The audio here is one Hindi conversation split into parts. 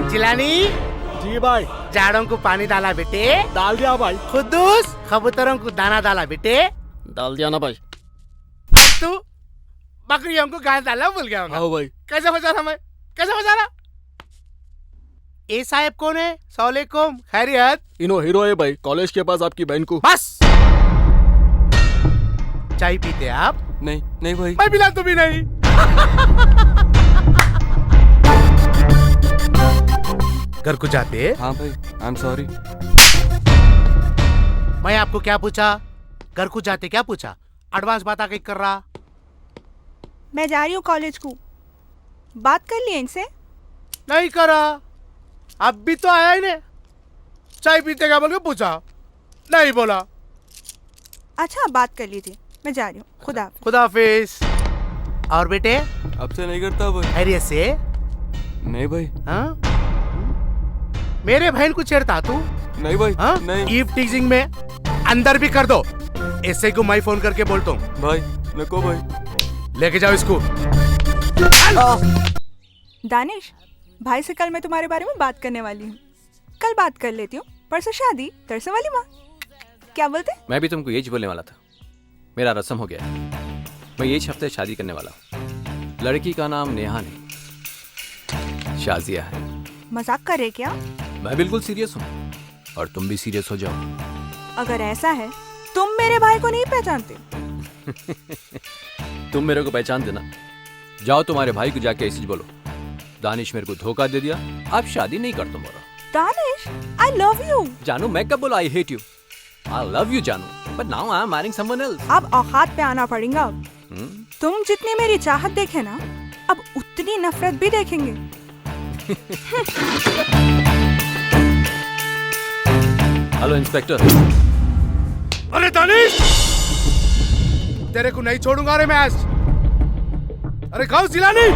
जिलानी जी भाई। जाड़ों को पानी डाला बेटे। डाल दिया भाई। खुदूस कबूतरों को दाना डाला बेटे। डाल दिया ना भाई। तू बकरियों को घास डाला भूल गया होगा। हाँ भाई। कैसे बचा रहा मैं, कैसे बचा रहा? ए साहब कौन है? सलामुअलैकुम, खैरियत? इनो हीरो है भाई, कॉलेज के पास आपकी बहन को। बस चाय पीते आप? नहीं नहीं भाई। मैं पिला तो भी नहीं। घर को जाते? हाँ भाई, आई एम सॉरी। मैं आपको क्या पूछा? घर को जाते क्या पूछा? एडवांस बात आके कर रहा। मैं जा रही हूँ कॉलेज को। बात कर लिए इनसे? नहीं करा, अब भी तो आया ही नहीं। चाय पीते क्या बोल के पूछा, नहीं बोला। अच्छा बात कर ली थी, मैं जा रही हूँ। खुदा खुदाफिज। और बेटे अब से नहीं करता भाई। खैरियत से? नहीं भाई। हाँ? मेरे बहन को छेड़ता तू? नहीं भाई। हाँ? नहीं। ईव टीजिंग में अंदर भी कर दो। ऐसे को मैं फोन करके बोलता हूँ। भाई नको भाई। लेके जाओ इसको। दानिश, भाई से कल मैं तुम्हारे बारे में बात करने वाली हूँ। कल बात कर लेती हूँ, परसों शादी, तरसों वाली माँ। क्या बोलते? मैं भी तुमको यही बोलने वाला था। मेरा रस्म हो गया, मैं यही हफ्ते शादी करने वाला हूँ। लड़की का नाम नेहा नहीं, शाजिया है। मजाक कर रहे क्या? मैं बिल्कुल सीरियस हूँ, और तुम भी सीरियस हो जाओ। अगर ऐसा है, तुम मेरे भाई को नहीं पहचानते। तुम मेरे को पहचानते ना? जाओ तुम्हारे भाई को जाके ऐसे बोलो, दानिश मेरे को धोखा दे दिया, आप शादी नहीं करते। बोलो दानिश, आई लव यू। जानू, मैं कब बोला I hate you? I love you जानू, but now I am marrying someone else. अब औकात पे आना पड़ेगा। अब तुम जितनी मेरी चाहत देखे ना, अब उतनी नफरत भी देखेंगे। Hello inspector. अरे दानिश, तेरे को नहीं छोड़ूंगा रे मैं आज। अरे गाँव जिलानी।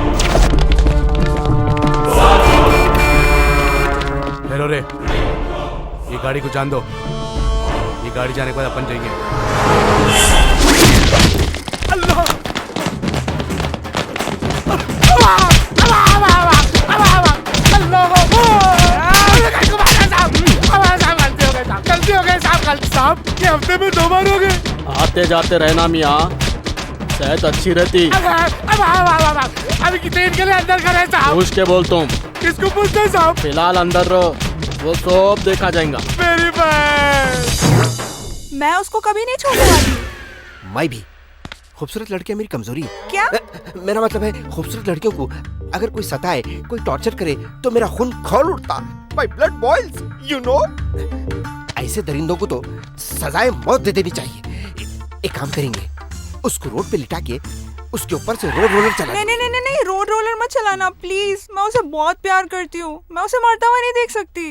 हेलो रे, ये गाड़ी को जान दो। ये गाड़ी जाने के बाद अपन जाएंगे। अल्लाह, गलती हो गई साहब, ये हफ्ते में 2 बार हो गए। आते जाते रहना मियाँ, सेहत अच्छी रहती। अभी कितने दिन के लिए अंदर करे साहब? पूछ के बोल तुम। किसको पूछते साहब? फिलहाल अंदर रहो, वो सब देखा जाएगा। मेरी बहन। मैं उसको कभी नहीं छोड़ने वाली। मैं भी। खूबसूरत लड़कियां मेरी कमजोरी है। क्या? मेरा मतलब है, खूबसूरत लड़कियों को अगर कोई सताए, कोई टॉर्चर करे, तो मेरा खून खौल उठता। My blood boils, you know? ऐसे दरिंदों को तो सजाए मौत दे देनी चाहिए। एक काम करेंगे, उसको रोड पे लिटा के उसके ऊपर से रोड रोलर चला। नहीं, रोड रोलर मत चलाना प्लीज। मैं उसे बहुत प्यार करती हूँ, मैं उसे मरता हुआ नहीं देख सकती।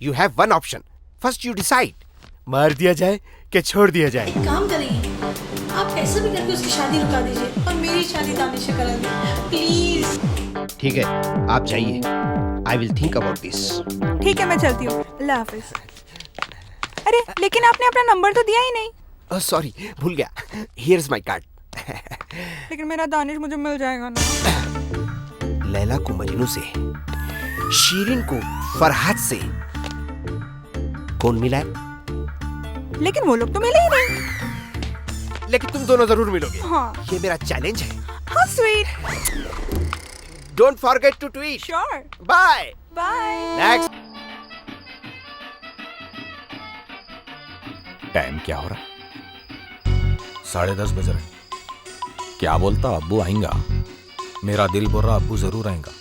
You have one option. First you decide. मार दिया जाए कि छोड़ दिया जाए? काम करिए, आप कैसे भी करके उसकी शादी रुका दीजिए और मेरी शादी दानिश से करा दीजिए प्लीज। ठीक है, आप जाइए। I will think about this. ठीक है, मैं चलती हूँ। अल्लाह हाफिज। अरे लेकिन आपने अपना नंबर तो दिया ही नहीं। Oh, sorry, भूल गया। Here's my card. लेकिन मेरा दानिश मुझे मिल जाएगा ना? लैला को मजनू से, शीरिन को फरहाद से कौन मिला है? लेकिन वो लोग तो मिले ही नहीं। लेकिन तुम दोनों जरूर मिलोगे। हाँ। ये मेरा चैलेंज है। हाँ sweet. Don't forget to tweet. Sure. Bye. Bye. Next. Time क्या हो रहा? 10:30 बज रहे। क्या बोलता अब्बू आएंगा? मेरा दिल बोल रहा अब्बू जरूर आएंगा।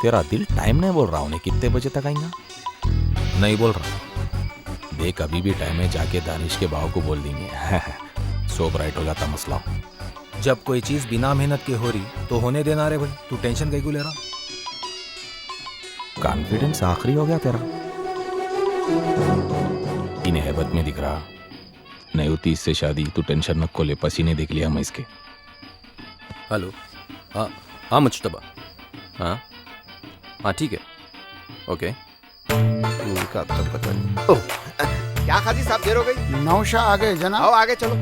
तेरा दिल टाइम नहीं बोल रहा, उन्हें कितने बजे तक आएंगा? नहीं बोल रहा। देख अभी भी टाइम है, जाके दानिश के भाव को बोल देंगे। सोप राइट हो जाता मसला। जब कोई चीज बिना मेहनत की हो रही तो होने देना रे भाई, तू टेंशन कहीं को ले रहा? कॉन्फिडेंस आखिरी हो गया तेरा। इन्हें हैबत में दिख रहा नहीं होती इससे शादी, तू टेंशन न खोले, पसीने देख लिया मैं इसके। हेलो, हाँ हाँ मुज्तबा, हाँ हाँ ठीक है, ओके। उनका तो पता नहीं। ओह, क्या खाजी साहब, देर हो गई? नौशा आ गए जनाब। आओ आगे चलो।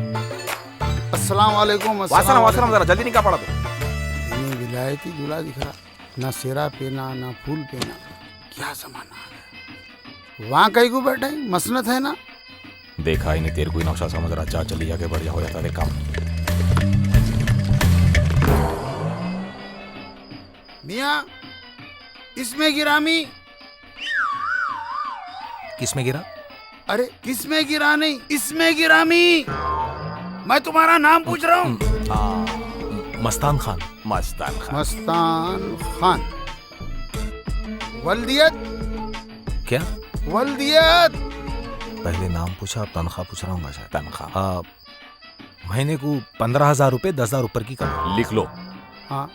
अस्सलाम वालेकुम। वासना वासना जरा जल्दी निकाल पड़ा तो। इन्हें विलायती दूल्हा दिख रहा। ना सिरा पीना ना फूल पीना, क्या जमाना आ गया। वहाँ कहीं को बैठे मसनत है ना। देखा ही नहीं तेरे कोई नक्शा समझ रहा, चार चली आगे बढ़ जा, हो जाता है काम। मियाँ इसमें गिरामी। किसमें गिरा? अरे किसमें गिरा नहीं, इसमें गिरामी। मैं तुम्हारा नाम पूछ रहा हूँ। मस्तान खान। मस्तान खान। मस्तान खान। वल्दियत क्या? वल्दियत। पहले नाम पूछा, अब तनख्वाह पूछ रहा हूँ। शायद तनख्वाह महीने को 15,000 रुपए, 10,000 ऊपर की कमाई। लिख लो। हाँ।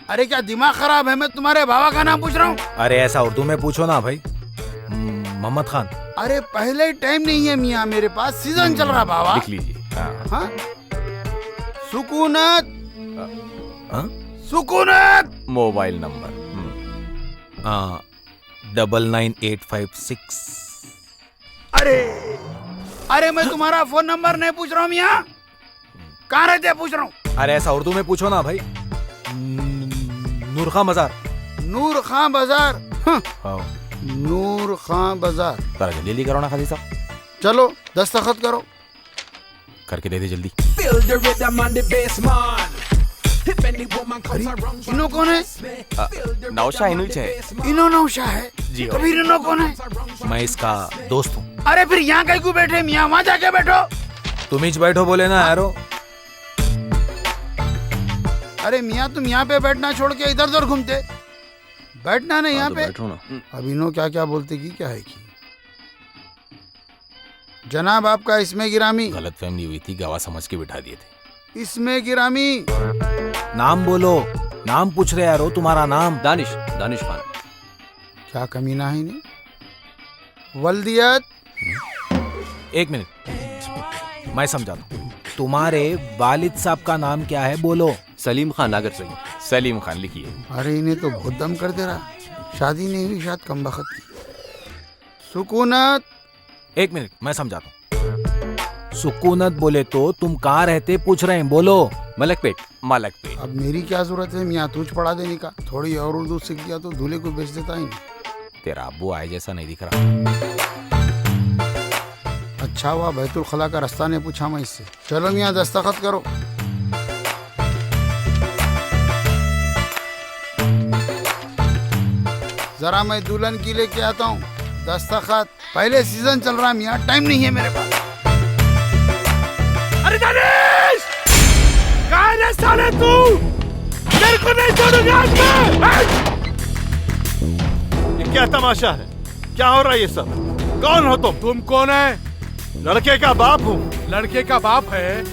अरे क्या दिमाग खराब है? मैं तुम्हारे बाबा का नाम पूछ रहा हूँ। अरे ऐसा उर्दू में पूछो ना भाई। मोहम्मद खान। अरे पहले ही टाइम नहीं है मियाँ मेरे पास, सीजन चल रहा बाबा। लिख लीजिए। हाँ? सुकूनत। हाँ? सुकूनत। Mobile number 99856। अरे मैं तुम्हारा फोन नंबर नहीं पूछ रहा हूँ मियाँ, कहाँ रहते पूछ रहा हूँ। अरे ऐसा उर्दू में पूछो ना भाई। नूर खां बाजार। नूर खां बाजार। हाँ। हाँ। नूर खां बाजार। जरा जल्दी करो ना खादी साहब। चलो दस्तखत करो। करके दे दे जल्दी। इनो कौन है? नौशा इनुच है। इनो नौशा है जी। कभी इनो कौन है? मैं इसका दोस्त हूँ। अरे फिर यहाँ कहीं को बैठे मियाँ, वहाँ जाके बैठो। तुम ही बैठो बोले ना यारो। अरे मियाँ तुम यहाँ पे बैठना छोड़ के इधर उधर घूमते, बैठना नहीं यहाँ पे। बैठो ना। अब इनो क्या क्या बोलते की क्या है की। जनाब आपका इसमें गिरामी। गलत फहमी हुई थी, गवाह समझ के बिठा दिए थे। इसमें गिरामी। नाम बोलो, नाम पूछ रहे यारो, तुम्हारा नाम। दानिश, दानिश खान। क्या कमीना है इन्हें। वल्दियत। एक मिनट, मैं समझाता हूँ। तुम्हारे वालिद साहब का नाम क्या है बोलो। सलीम खान, नागर सलीम। सलीम खान लिखिए। अरे इन्हें तो बहुत दम कर दे रहा, शादी नहीं हुई शायद कम बखत की। सुकूनत। एक मिनट, मैं समझाता हूँ। सुकूनत बोले तो तुम कहाँ रहते पूछ रहे हैं, बोलो। मलकपेट। मलकपेट। अब मेरी क्या जरूरत है मियाँ तुझ पढ़ा देने का, थोड़ी और उर्दू सीख गया तो दूल्हे को बेच देता ही नहीं। तेरा अब्बू आए जैसा नहीं दिख रहा। अच्छा हुआ बैतुल खला का रास्ता ने पूछा मैं इससे। चलो मियाँ दस्तखत करो। जरा मैं दुल्हन की लेके आता हूँ। दस्तखत। पहले सीजन चल रहा मियाँ, टाइम नहीं है मेरे पास। अरे दानिश, कहाँ है साले तू? तेरे को नहीं छोड़ूंगा आज मैं। ये क्या तमाशा है? क्या हो रहा है ये सब? कौन हो तुम? तुम कौन है? लड़के का बाप हूँ। लड़के का बाप है?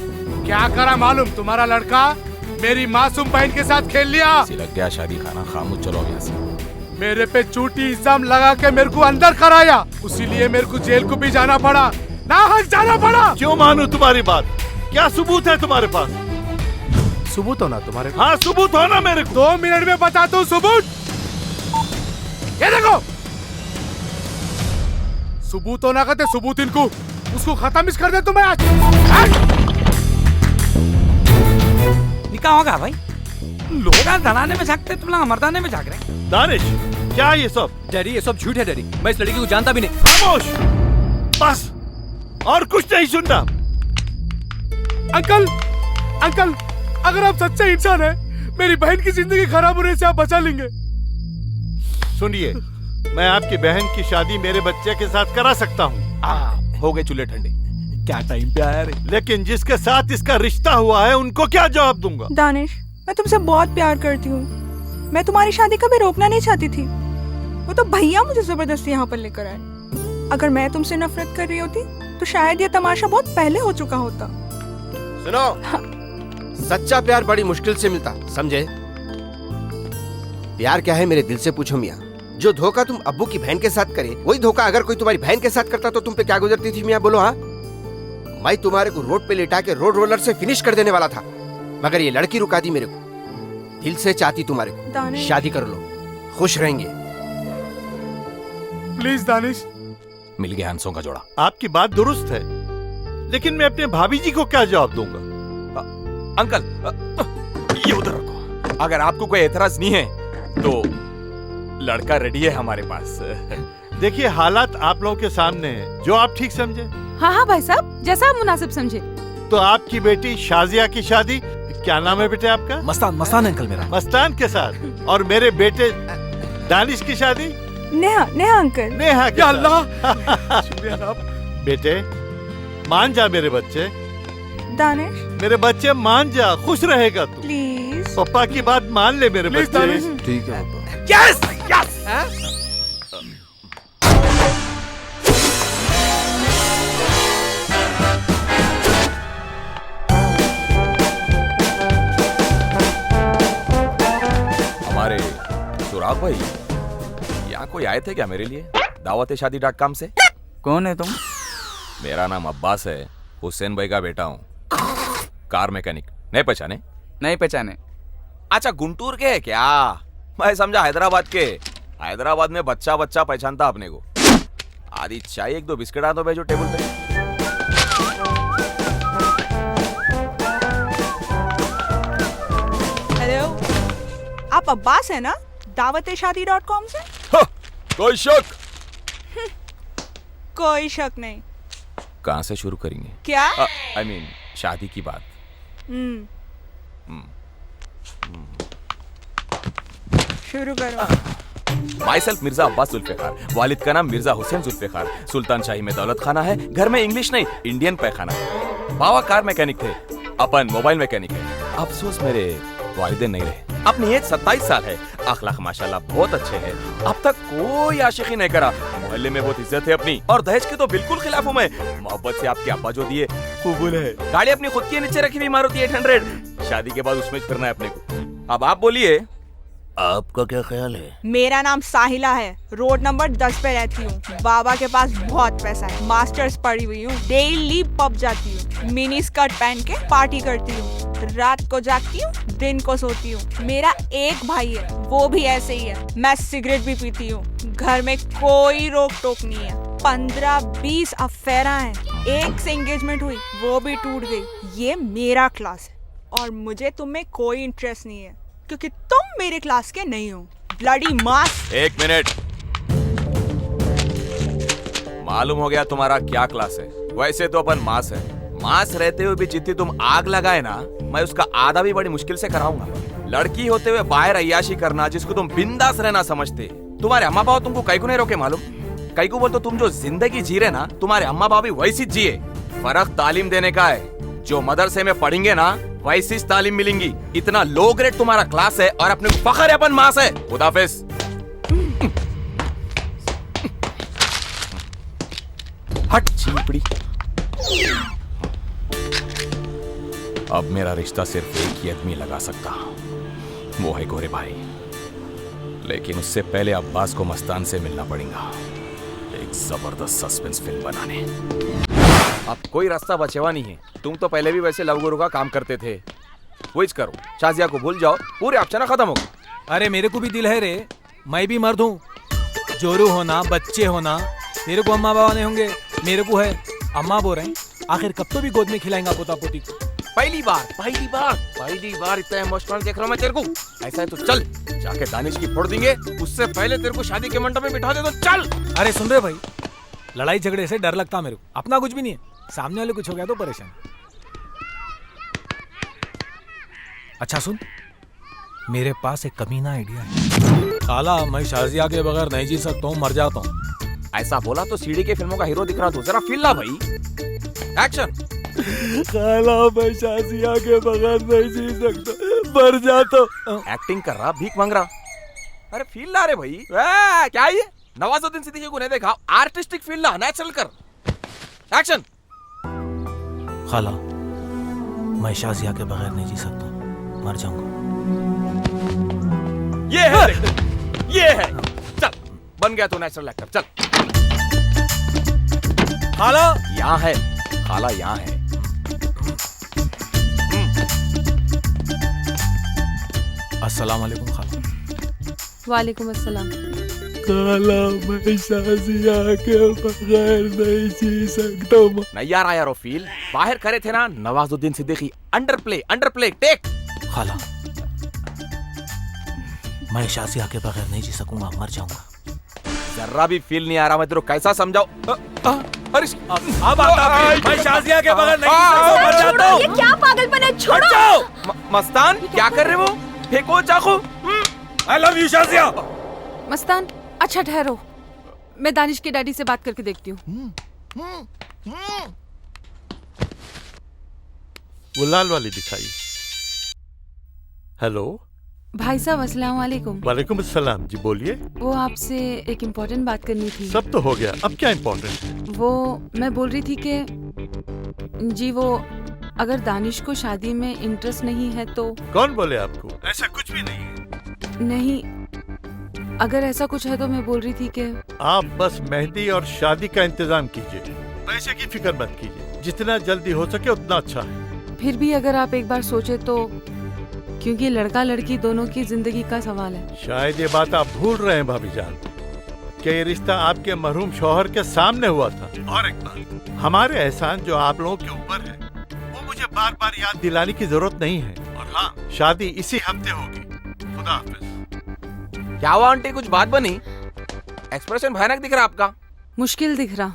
क्या करा मालूम? तुम्हारा लड़का मेरी मासूम बहन के साथ खेल लिया। लग गया शादी खाना, खामोश चलो यहाँ से। मेरे पे झूठी इल्जाम लगा के मेरे को अंदर कराया, उसीलिए मेरे को जेल को भी जाना पड़ा, ना हक जाना पड़ा। क्यों मानूं तुम्हारी बात? क्या सबूत है तुम्हारे पास? सबूत हो ना तुम्हारे? हाँ सबूत हो ना मेरे को। 2 मिनट में बताता हूँ सबूत। ये देखो, सबूत होना कहते सबूत इनको, उसको खत्म कर दे तुम्हें आज। निकाह होगा भाई, लोग धनाने में झांकते, तुम लोग मर्दाने में झांक रहे। दानिश, क्या ये सब? डैडी ये सब झूठ है डैडी, मैं इस लड़की को जानता भी नहीं। खामोश, बस और कुछ नहीं सुनना। अंकल, अंकल, अगर आप सच्चे इंसान हैं, मेरी बहन की जिंदगी खराब होने से आप बचा लेंगे। सुनिए, मैं आपकी बहन की शादी मेरे बच्चे के साथ करा सकता हूँ। हो गए चूल्हे ठंडे। क्या टाइम पे आया रे। लेकिन जिसके साथ इसका रिश्ता हुआ है उनको क्या जवाब दूंगा? दानिश, मैं तुमसे बहुत प्यार करती हूँ। मैं तुम्हारी शादी कभी रोकना नहीं चाहती थी, वो तो भैया मुझे जबरदस्ती यहाँ पर लेकर आए। अगर मैं तुमसे नफरत कर रही होती तो शायद ये तमाशा बहुत पहले हो चुका होता। सुनो, सच्चा प्यार बड़ी मुश्किल से मिलता, समझे? प्यार क्या है मेरे दिल से पूछो मियाँ। जो धोखा तुम अब्बू की बहन के साथ करे, वही धोखा अगर कोई तुम्हारी बहन के साथ करता तो तुम पे क्या गुजरती थी मियाँ, बोलो? हाँ, मैं तुम्हारे को रोड पे लेटा के रोड रोलर से फिनिश कर देने वाला था, मगर ये लड़की रुका दी मेरे को। दिल से चाहती तुम्हारे को, शादी कर लो, खुश रहेंगे। प्लीज दानिश। मिल गया हंसों का जोड़ा। आपकी बात दुरुस्त है, लेकिन मैं अपने भाभी जी को क्या जवाब दूंगा? अंकल, ये उधर रखो। अगर आपको कोई एतराज नहीं है तो लड़का रेडी है हमारे पास। देखिए हालात आप लोगों के सामने हैं, जो आप ठीक समझे। हाँ हाँ भाई साहब, जैसा आप मुनासिब समझे। तो आपकी बेटी शाजिया की शादी, क्या नाम है बेटे आपका? मस्तान, मस्तान अंकल मेरा। मस्तान के साथ। और मेरे बेटे दानिश की शादी नेहा, नेहा अंकल। नेहा के या साथ। अल्लाह शुक्रिया साहब। बेटे मान जा मेरे बच्चे, दानिश मेरे बच्चे मान जा, खुश रहेगा तू। प्लीज। पापा की बात मान ले मेरे प्लीज बच्चे। दानिश। ठीक है पापा। यस यस हमारे सुराग भाई यहाँ कोई आए थे क्या मेरे लिए? दावत-ए-शादी.com से। कौन है तुम? मेरा नाम अब्बास है, हुसैन भाई का बेटा हूँ, कार मैकेनिक। नहीं पहचाने? नहीं पहचाने। अच्छा, गुंटूर के है क्या? मैं समझा हैदराबाद के। हैदराबाद में बच्चा बच्चा पहचानता अपने को। आदि चाय एक दो बिस्किट आ दो भेजो टेबल पे। हेलो, आप अब्बास है ना दावत-ए-शादी.com से? हाँ, कोई शक? कोई शक नहीं। कहाँ से शुरू करेंगे? क्या? I mean, शादी की बात। शुरू करो। माई सेल्फ मिर्जा अब्बास जुल्फिकार, वालिद का नाम मिर्जा हुसैन जुल्फिकार, सुल्तान शाही में दौलत खाना है, घर में इंग्लिश नहीं इंडियन पैखाना है। बाबा कार मैकेनिक थे, अपन मोबाइल मैकेनिक है। अफसोस मेरे वालिदैन नहीं रहे। अपनी एज 27 साल है, अखलाक माशाल्लाह बहुत अच्छे हैं। अब तक कोई आशिकी नहीं करा, मोहल्ले में बहुत इज्जत है अपनी, और दहेज के तो बिल्कुल खिलाफ हूँ मैं। मोहब्बत से आपके अब्बा जो दिए कबूल है। गाड़ी अपनी खुद की नीचे रखी हुई मारुति 800, शादी के बाद उसमें फिरना है अपने को। अब आप बोलिए, आपका क्या ख्याल है? मेरा नाम साहिला है, रोड नंबर 10 पे रहती हूँ। बाबा के पास बहुत पैसा है, मास्टर्स पढ़ी हुई हूँ, डेली पब जाती हूँ, मिनी स्कर्ट पहन के पार्टी करती हूँ, रात को जागती हूँ, दिन को सोती हूँ। मेरा एक भाई है, वो भी ऐसे ही है। मैं सिगरेट भी पीती हूँ, घर में कोई रोक टोक नहीं है। 15-20 अफेयरा हैं, एक से एंगेजमेंट हुई वो भी टूट गई। ये मेरा क्लास है और मुझे तुम में कोई इंटरेस्ट नहीं है, क्योंकि तुम मेरे क्लास के नहीं हो। ब्लडी मास। एक मिनट, मालूम हो गया तुम्हारा क्या क्लास है। वैसे तो अपन मास है, मास रहते हुए भी जितनी तुम आग लगाए ना, मैं उसका आधा भी बड़ी मुश्किल से कराऊंगा। लड़की होते हुए बाहर अय्याशी करना, जिसको तुम बिंदास रहना समझते, तुम्हारे अम्मा बाबा तुमको कई को नहीं रोके मालूम? कई को बोल तो तुम जो जिंदगी जी रहे ना, तुम्हारे अम्मा बाबा भी वैसी जिए। फर्क तालीम देने का है, जो मदरसे में पढ़ेंगे ना वैसी तालीम मिलेंगी। इतना लो ग्रेड तुम्हारा क्लास है और अपने को फखर है अपन मास है। खुदाफिज। हट चीपड़ी। अब मेरा रिश्ता सिर्फ एक ही आदमी लगा सकता, वो है गोरे भाई। लेकिन उससे पहले अब्बास को मस्तान से मिलना पड़ेगा, एक जबरदस्त सस्पेंस फिल्म बनाने। अब कोई रास्ता बचेवा नहीं है। तुम तो पहले भी वैसे लव गुरु का काम करते थे, वही करो। शाजिया को भूल जाओ, पूरे अफसाना खत्म हो गए। अरे मेरे को भी दिल है रे, मैं भी मर्द हूँ। जोरू होना, बच्चे होना, तेरे को अम्मा बाबा नहीं होंगे, मेरे को है। अम्मा बोल रहे हैं, आखिर कब तो भी गोद में खिलाएंगा पोता पोती को। पहली बार इतना इमोशनल देख रहा हूं मैं तेरे को। ऐसा है तो चल, जाके दानिश की फोड़ देंगे, उससे पहले तेरे को शादी के मंडप में बिठा दे तो चल। अरे सुन रहे भाई, लड़ाई झगड़े से डर लगता मेरे को। अपना कुछ भी नहीं है, सामने वाले कुछ हो गया तो परेशान। अच्छा सुन, मेरे पास एक कमीना आइडिया है। खाला, मैं शाजिया के बगैर नहीं जी सकता हूँ, मर जाता हूँ। ऐसा बोला तो सीडी के फिल्मों का हीरो दिख रहा, तो जरा फील ला भाई। एक्शन। खाला, मैं शाजिया के बगैर नहीं जी सकता, मर जाता हूँ। एक्टिंग कर रहा, भीख मांग रहा। अरे फील ला रे भाई। क्या ये नवाजुद्दीन सिद्दीकी को नहीं देखा? आर्टिस्टिक फील ला, नेचुरल कर। एक्शन। खाला, मैं शाजिया के बगैर नहीं जी सकता, मर जाऊंगा। ये है। चल, बन गया तो नेचुरल एक्टर। चल। खाला यहाँ है, खाला यहाँ है। अस्सलाम वालेकुम खाला। वालेकुम अस्सलाम। खाला, मैं शाजिया के बगैर नहीं जी सकता। नहीं यार आया रो फील। बाहर करे थे ना Nawazuddin Siddiqui. Underplay take. खाला, मैं शाजिया के बगैर नहीं जी सकूंगा, मर जाऊंगा। जर्रा भी फील नहीं आ रहा, मैं तेरे को कैसा समझाऊं? अरे अब आता है, मैं शाजिया के बगैर नहीं जी सकूंगा, मर जाता हूं। ये क्या पागलपन है, छोड़ो। मस्तान क्या कर रहे हो? फेंको चाकू। आई लव यू शाजिया। मस्तान अच्छा ठहरो, मैं दानिश के डैडी से बात करके देखती हूँ। वो लाल वाली दिखाइए। हेलो भाई साहब अस्सलाम वालेकुम। वालेकुम अस्सलाम जी, बोलिए। वो आपसे एक इम्पोर्टेंट बात करनी थी। सब तो हो गया, अब क्या इम्पोर्टेंट है? वो मैं बोल रही थी कि जी वो अगर दानिश को शादी में इंटरेस्ट नहीं है तो। कौन बोले आपको? ऐसा कुछ भी नहीं है। नहीं, अगर ऐसा कुछ है तो मैं बोल रही थी कि आप बस मेहंदी और शादी का इंतजाम कीजिए, पैसे की फिक्र मत कीजिए, जितना जल्दी हो सके उतना अच्छा है। फिर भी अगर आप एक बार सोचे तो, क्योंकि लड़का लड़की दोनों की जिंदगी का सवाल है। शायद ये बात आप भूल रहे हैं भाभी जान, कि ये रिश्ता आपके मरहूम शौहर के सामने हुआ था। और एक बात, हमारे एहसान जो आप लोगों के ऊपर है वो मुझे बार बार याद दिलाने की जरूरत नहीं है। और हाँ, शादी इसी हफ्ते होगी। खुदा हाफिज। क्या हुआ आंटी, कुछ बात बनी? एक्सप्रेशन भयानक दिख रहा आपका। मुश्किल दिख रहा।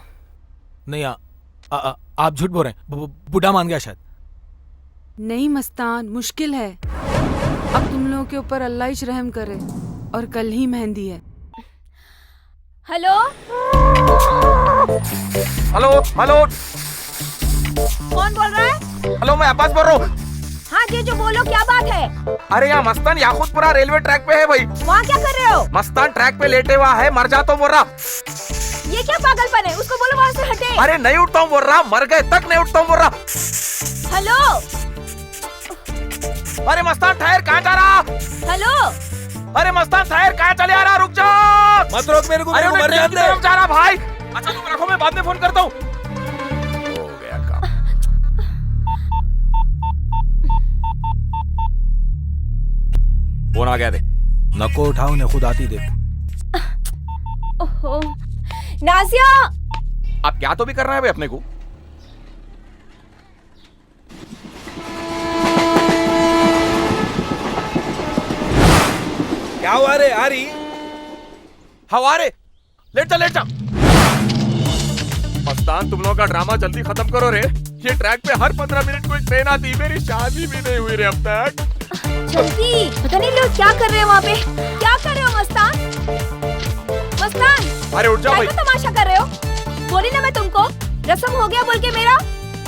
नहीं आप झूठ बोल रहे हैं, बुढ़ा मान गया शायद। नहीं मस्तान, मुश्किल है। अब तुम लोगों के ऊपर अल्लाह ही रहम करे, और कल ही मेहंदी है। हेलो हेलो हेलो कौन बोल रहा है? हेलो, मैं अब्बास बोल रहा हूँ। हाँ जी, जो बोलो, क्या बात है? अरे यहाँ मस्तान याकूतपुरा रेलवे ट्रैक पे है भाई। वहाँ क्या कर रहे हो? मस्तान ट्रैक पे लेटे हुआ है, मर जाता हूँ बोल रहा। ये क्या पागलपन है? उसको बोलो वहाँ से हटे। अरे नहीं उठता हूँ बोल रहा, मर गए तक नहीं उठता हूँ बोल रहा। हेलो अरे मस्तान ठहर, कहाँ जा रहा? हेलो अरे मस्तान ठहर, कहाँ चले आ रहा? रुक जा मत रोक मेरे को, अरे मर ट्रेन की जाते। तरफ जा रहा भाई। अच्छा तुम रखो, मैं बाद में फोन करता हूँ। हो गया काम। फोन आ गया, देख। नको उठाओ ने खुद आती देख। ओहो नाजिया, आप क्या तो भी कर रहे हैं भाई अपने को। क्या हुआ रे? आ रही हवा रे, लेट जा लेट जा। मस्तान तुम लोगों का ड्रामा जल्दी खत्म करो रे। ये ट्रैक पे हर 15 मिनट कोई ट्रेन आती, मेरी शादी भी नहीं हुई रे अब तक। जल्दी। पता नहीं लोग क्या कर रहे हैं वहाँ पे। क्या कर रहे हो मस्तान? मस्तान अरे उठ जाओ भाई। क्या तमाशा कर रहे हो? बोली ना मैं तुमको, रस्म हो गया बोल के मेरा।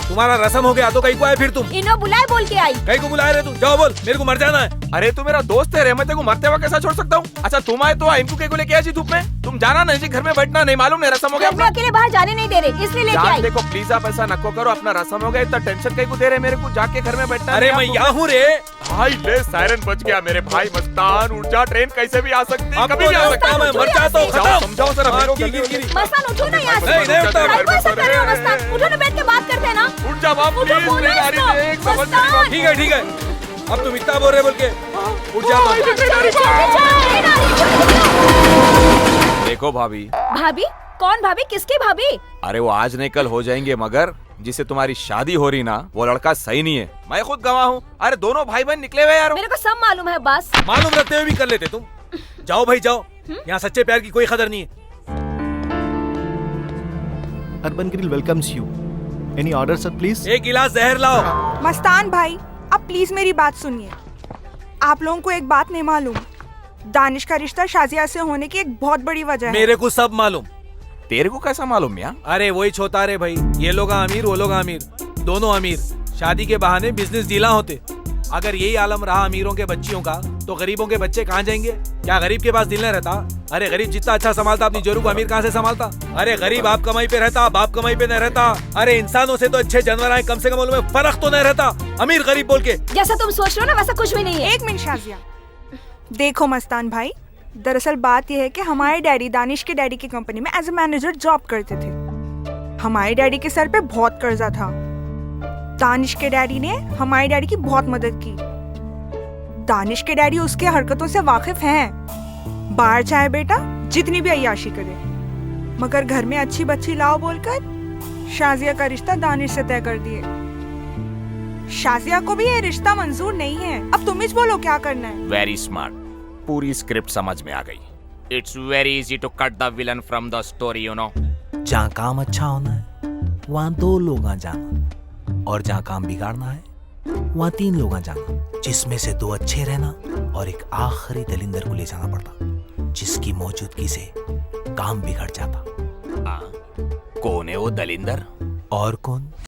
तुम्हारा रस्म हो गया तो कहीं को आए फिर तुम? इन्हों बुलाए बोल के आई। कहीं को बुलाए रहे तुम? जाओ बोल, मेरे को मर जाना है। अरे तू मेरा दोस्त है रे, मैं तेरे को मरते हुए कैसा छोड़ सकता हूँ? अच्छा तुम आए तो इनको के को लेके आई धूप में? तुम जाना नहीं जी, घर में बैठना नहीं, मालूम नहीं रस्म हो गया। घर में अकेले बाहर जाने नहीं दे रहे, इसलिए लेके आई। देखो प्लीज आप ऐसा नको करो, अपना रस्म हो गया, इतना टेंशन कहीं को दे रहे मेरे को, जाके घर में बैठना। अरे मैं यहाँ हूँ रे भाई। ले सायरन बच गया मेरे भाई। मस्तान उठ जा, ट्रेन कैसे भी आ सकती है, कभी भी आ सकती है। मैं मर जाता हूँ, खत्म। समझाओ जरा मेरे को। मस्तान उठो ना यहाँ से। नहीं उठता। क्या ऐसा कर रहे हो मस्तान? उठो ना, बैठ के बात करते हैं ना। उठ जा बाप प्लीज, ट्रेन आ रही है, एक समझ मेरी बात। ठीक है ठीक है, अब तुम इतना बोल रहे बोल के उठ जा। देखो भाभी। भाभी? कौन भाभी? किसकी भाभी? अरे वो आज नहीं कल हो जाएंगे, मगर जिससे तुम्हारी शादी हो रही ना, वो लड़का सही नहीं है। मैं खुद गवाह हूँ। अरे दोनों भाई बहन निकले हुए यार। मेरे को सब मालूम है, बस मालूम रखते हुए भी कर लेते तुम। जाओ भाई जाओ, यहाँ सच्चे प्यार की कोई कदर नहीं है। Urban grill welcomes you. Any order sir please? एक गिलास जहर लाओ। मस्तान भाई, अब प्लीज मेरी बात सुनिए। आप लोगों को एक बात नहीं मालूम, दानिश का रिश्ता शाजिया से होने की एक बहुत बड़ी वजह है। मेरे को सब मालूम। तेरे को कैसा मालूम यार? अरे वही छोता रे भाई, ये लोग अमीर वो लोग अमीर, दोनों अमीर। शादी के बहाने बिजनेस डीला होते। अगर यही आलम रहा अमीरों के बच्चियों का, तो गरीबों के बच्चे कहाँ जाएंगे? क्या गरीब के पास दिल नहीं रहता? अरे गरीब जितना अच्छा संभालता अपनी जोरू को, अमीर कहाँ से संभालता? अरे गरीब आप कमाई पे रहता, बाप कमाई पे नहीं रहता। अरे इंसानों से तो अच्छे जानवर आए, कम से कम उनमें फर्क तो नहीं रहता अमीर गरीब बोल के। जैसा तुम सोच रहे हो ना वैसा कुछ भी नहीं है। एक मिनट शाजिया, देखो मस्तान भाई, दरअसल बात यह है कि हमारे डैडी दानिश के डैडी की कंपनी में एज ए मैनेजर जॉब करते थे। हमारे डैडी के सर पे बहुत कर्जा था। दानिश के डैडी ने हमारे डैडी की बहुत मदद की। दानिश के डैडी उसके हरकतों से वाकिफ हैं। बाहर चाहे बेटा जितनी भी अय्याशी करे, मगर घर में अच्छी बच्ची लाओ बोलकर शाजिया का रिश्ता दानिश से तय कर दिए। शाजिया को भी ये रिश्ता मंजूर नहीं है। अब तुम ही बोलो क्या करना है। Very smart. पूरी स्क्रिप्ट समझ में आ गई. It's very easy to cut the villain from the story, you know. जहाँ काम अच्छा होना है वहाँ 2 लोग आ जाना, और जहाँ काम बिगाड़ना है वहाँ 3 लोग आ जाना, जिसमें से 2 अच्छे रहना और एक आखिरी दलिंदर को ले जाना पड़ता, जिसकी मौजूदगी से काम बिगड़ जाता. कौन है वो दलिंदर? और कौन?